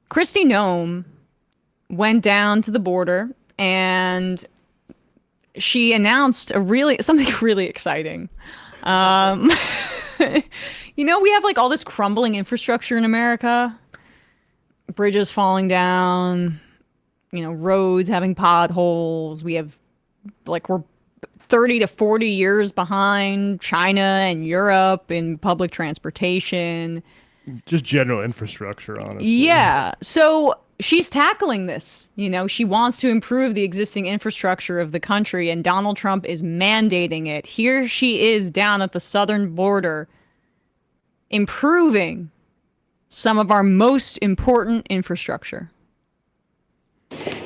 Kristi Noem went down to the border and she announced something really exciting. Um, we have like all this crumbling infrastructure in America, bridges falling down, roads having potholes. We have we're 30 to 40 years behind China and Europe in public transportation. Just general infrastructure, honestly. Yeah. So she's tackling this. She wants to improve the existing infrastructure of the country, and Donald Trump is mandating it. Here she is down at the southern border, improving some of our most important infrastructure.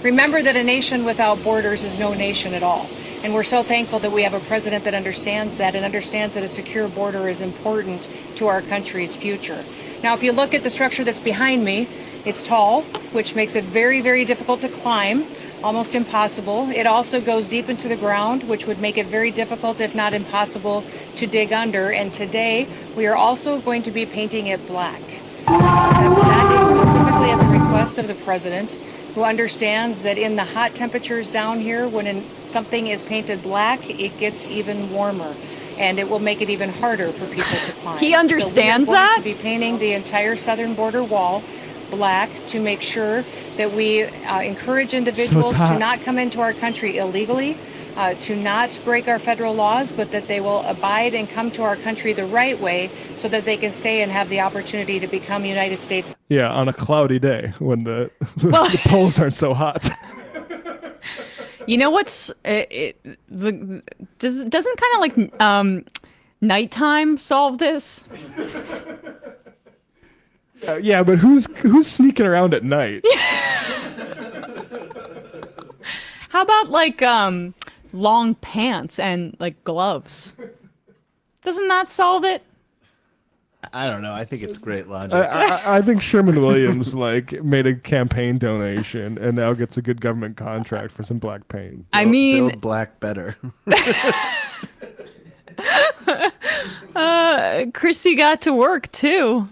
Remember that a nation without borders is no nation at all. And we're so thankful that we have a president that understands that and understands that a secure border is important to our country's future. Now, if you look at the structure that's behind me, it's tall, which makes it very, very difficult to climb, almost impossible. It also goes deep into the ground, which would make it very difficult, if not impossible, to dig under. And today, we are also going to be painting it black. That is specifically at the request of the president, who understands that in the hot temperatures down here, when something is painted black, it gets even warmer. And it will make it even harder for people to climb. He understands so we are that? going to be painting the entire southern border wall black to make sure that we encourage individuals to not come into our country illegally, to not break our federal laws, but that they will abide and come to our country the right way so that they can stay and have the opportunity to become United States. Yeah, on a cloudy day when the poles aren't so hot. You know what's doesn't kind of nighttime solve this? Yeah, but who's sneaking around at night? How about long pants and gloves? Doesn't that solve it? I don't know. I think it's great logic. I think Sherman Williams made a campaign donation and now gets a good government contract for some black paint. Build black better. Kristi got to work too.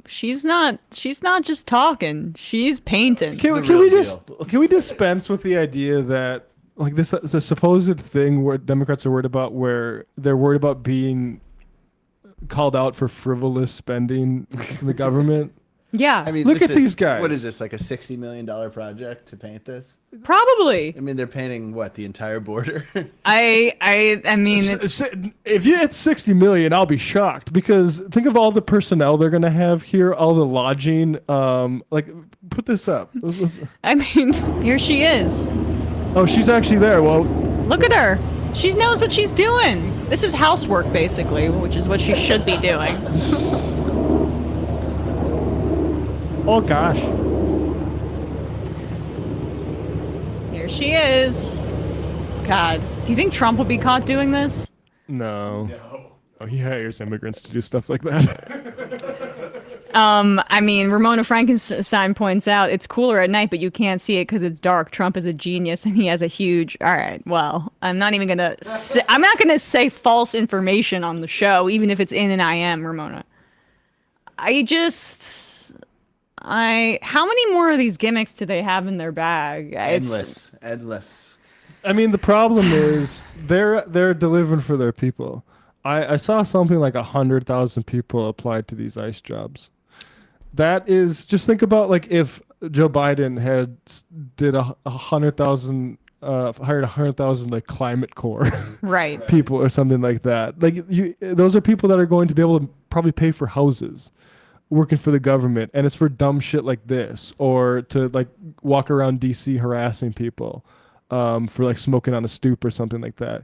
She's not just talking. She's painting. Can we dispense with the idea that this is a supposed thing where Democrats are worried about, where they're worried about being called out for frivolous spending from the government? Yeah. I mean, look at these guys. What is this, like a $60 million project to paint this? Probably. I mean, they're painting the entire border? I mean, if you hit 60 million, I'll be shocked, because think of all the personnel they're going to have here, all the lodging. Put this up. I mean, here she is. Oh, she's actually there. Well, look at her. She knows what she's doing. This is housework, basically, which is what she should be doing. Oh, gosh. Here she is. God, do you think Trump would be caught doing this? No. Oh, he hires immigrants to do stuff like that. I mean, Ramona Frankenstein points out it's cooler at night, but you can't see it because it's dark. Trump is a genius, and he has a huge. All right, well, I'm not gonna say false information on the show, even if it's in an IM, Ramona. How many more of these gimmicks do they have in their bag? Endless. I mean, the problem is they're delivering for their people. I saw something like 100,000 people applied to these ICE jobs. That is, just think about if Joe Biden had did 100,000 hired 100,000 climate corps right people or something like that. Those are people that are going to be able to probably pay for houses working for the government, and it's for dumb shit like this, or to walk around DC harassing people for smoking on a stoop or something like that.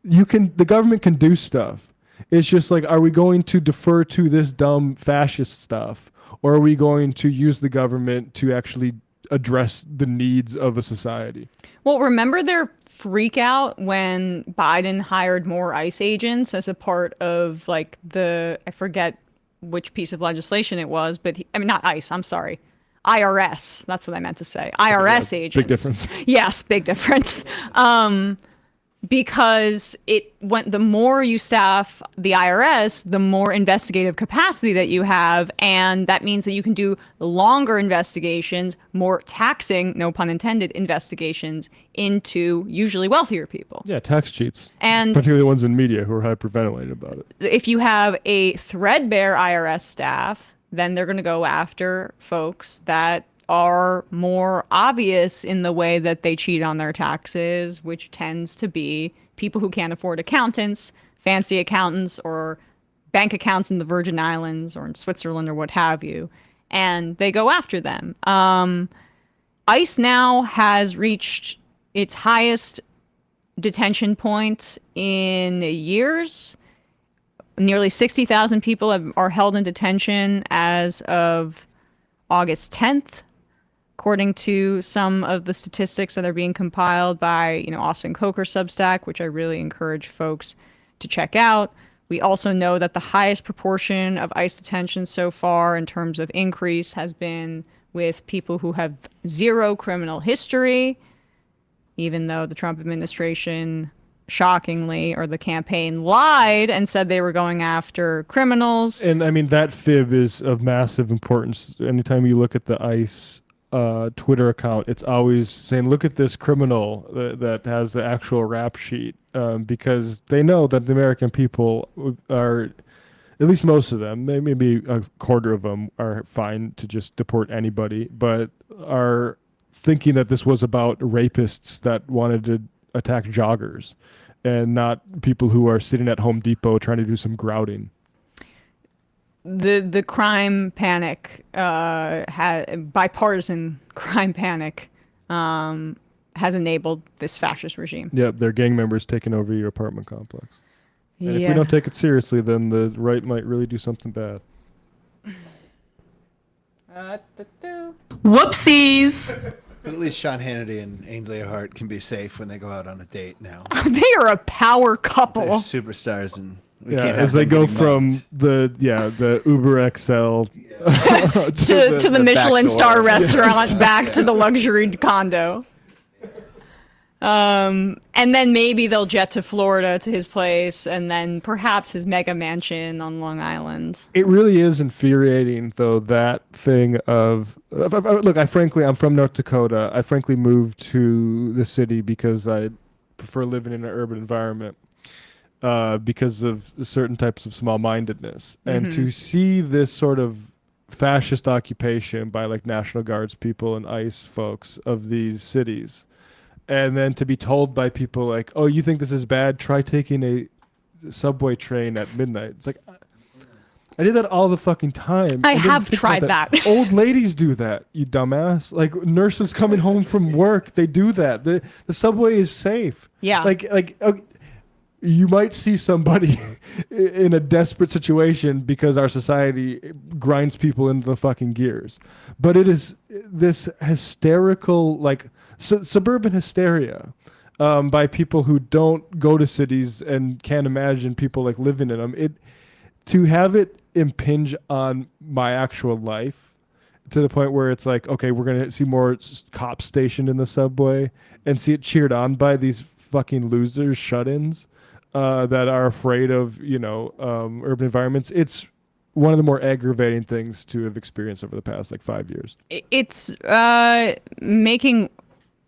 The government can do stuff. It's just are we going to defer to this dumb fascist stuff, or are we going to use the government to actually address the needs of a society? Well, remember their freak out when Biden hired more ICE agents as a part of I forget which piece of legislation it was, but not ICE, I'm sorry. IRS, that's what I meant to say. IRS agents. Big difference. Yes, big difference. because the more you staff the IRS, the more investigative capacity that you have, and that means that you can do longer investigations, more taxing, no pun intended, investigations into usually wealthier people. Yeah, tax cheats. And particularly the ones in media who are hyperventilating about it. if you have a threadbare IRS staff, then they're going to go after folks that are more obvious in the way that they cheat on their taxes, which tends to be people who can't afford accountants, fancy accountants, or bank accounts in the Virgin Islands or in Switzerland or what have you. And they go after them. ICE now has reached its highest detention point in years. Nearly 60,000 people are held in detention as of August 10th. According to some of the statistics that are being compiled by, Austin Coker Substack, which I really encourage folks to check out. We also know that the highest proportion of ICE detentions so far in terms of increase has been with people who have zero criminal history, even though the Trump administration, shockingly, or the campaign lied and said they were going after criminals. And I mean, that fib is of massive importance. Anytime you look at the ICE Twitter account, it's always saying, look at this criminal that has the actual rap sheet, because they know that the American people are, at least most of them, maybe a quarter of them, are fine to just deport anybody, but are thinking that this was about rapists that wanted to attack joggers and not people who are sitting at Home Depot trying to do some grouting. The crime panic, bipartisan crime panic, has enabled this fascist regime. Yep, they're gang members taking over your apartment complex. And Yeah. if we don't take it seriously, then the right might really do something bad. Whoopsies. But at least Sean Hannity and Ainsley Hart can be safe when they go out on a date now. They are a power They're couple. superstars, and we Yeah, can't have as they them go getting from mugged. the Uber XL to the Michelin back star door. restaurant back to the luxury condo. And then maybe they'll jet to Florida to his place, and then perhaps his mega mansion on Long Island. It really is infuriating, though, that thing of look. I'm from North Dakota. I frankly moved to the city because I prefer living in an urban environment, because of certain types of small-mindedness, and to see this sort of fascist occupation by like National Guards people and ICE folks of these cities. And then to be told by people like, oh, you think this is bad? Try taking a subway train at midnight. It's like, I did that all the fucking time. I didn't have think tried about that. Old ladies do that, you dumbass. Like nurses coming home from work, they do that. The subway is safe. Yeah. Like you might see somebody in a desperate situation because our society grinds people into the fucking gears. But it is this hysterical, like, suburban hysteria by people who don't go to cities and can't imagine people like living in them. To have it impinge on my actual life to the point where it's like, okay, we're gonna see more cops stationed in the subway and see it cheered on by these fucking losers, shut-ins that are afraid of urban environments. It's one of the more aggravating things to have experienced over the past like 5 years. It's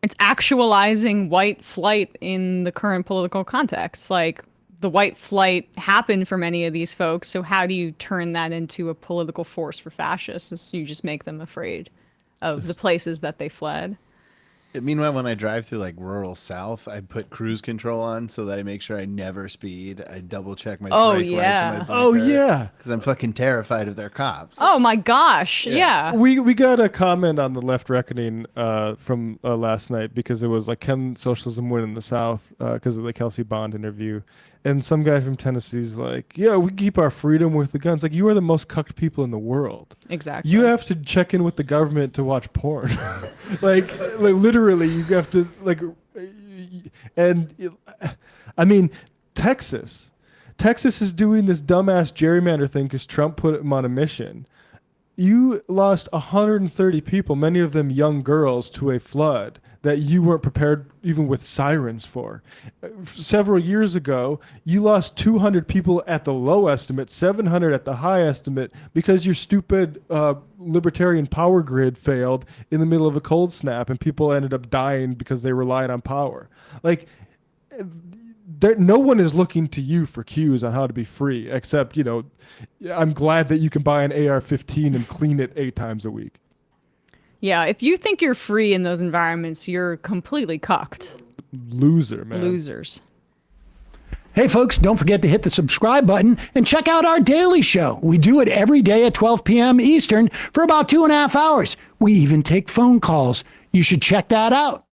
it's actualizing white flight in the current political context. Like, the white flight happened for many of these folks, so how do you turn that into a political force for fascists? You just make them afraid of the places that they fled. Meanwhile, when I drive through like rural South, I put cruise control on so that I make sure I never speed. I double check my brake lights and my Oh, yeah. because I'm fucking terrified of their cops. Oh my gosh, yeah. We got a comment on the Left Reckoning from last night because it was like, can socialism win in the South, because of the Kelsey Bond interview. And some guy from Tennessee's like, yeah, we keep our freedom with the guns. Like, you are the most cucked people in the world. Exactly. You have to check in with the government to watch porn. like literally, you have to I mean, Texas is doing this dumbass gerrymander thing because Trump put him on a mission. You lost 130 people, many of them young girls, to a flood that you weren't prepared even with sirens for. Several years ago, you lost 200 people at the low estimate, 700 at the high estimate, because your stupid libertarian power grid failed in the middle of a cold snap and people ended up dying because they relied on power. Like, no one is looking to you for cues on how to be free, except, I'm glad that you can buy an AR-15 and clean it 8 times a week. Yeah, if you think you're free in those environments, you're completely cucked. Loser, man. Losers. Hey, folks, don't forget to hit the subscribe button and check out our daily show. We do it every day at 12 p.m. Eastern for about 2.5 hours. We even take phone calls. You should check that out.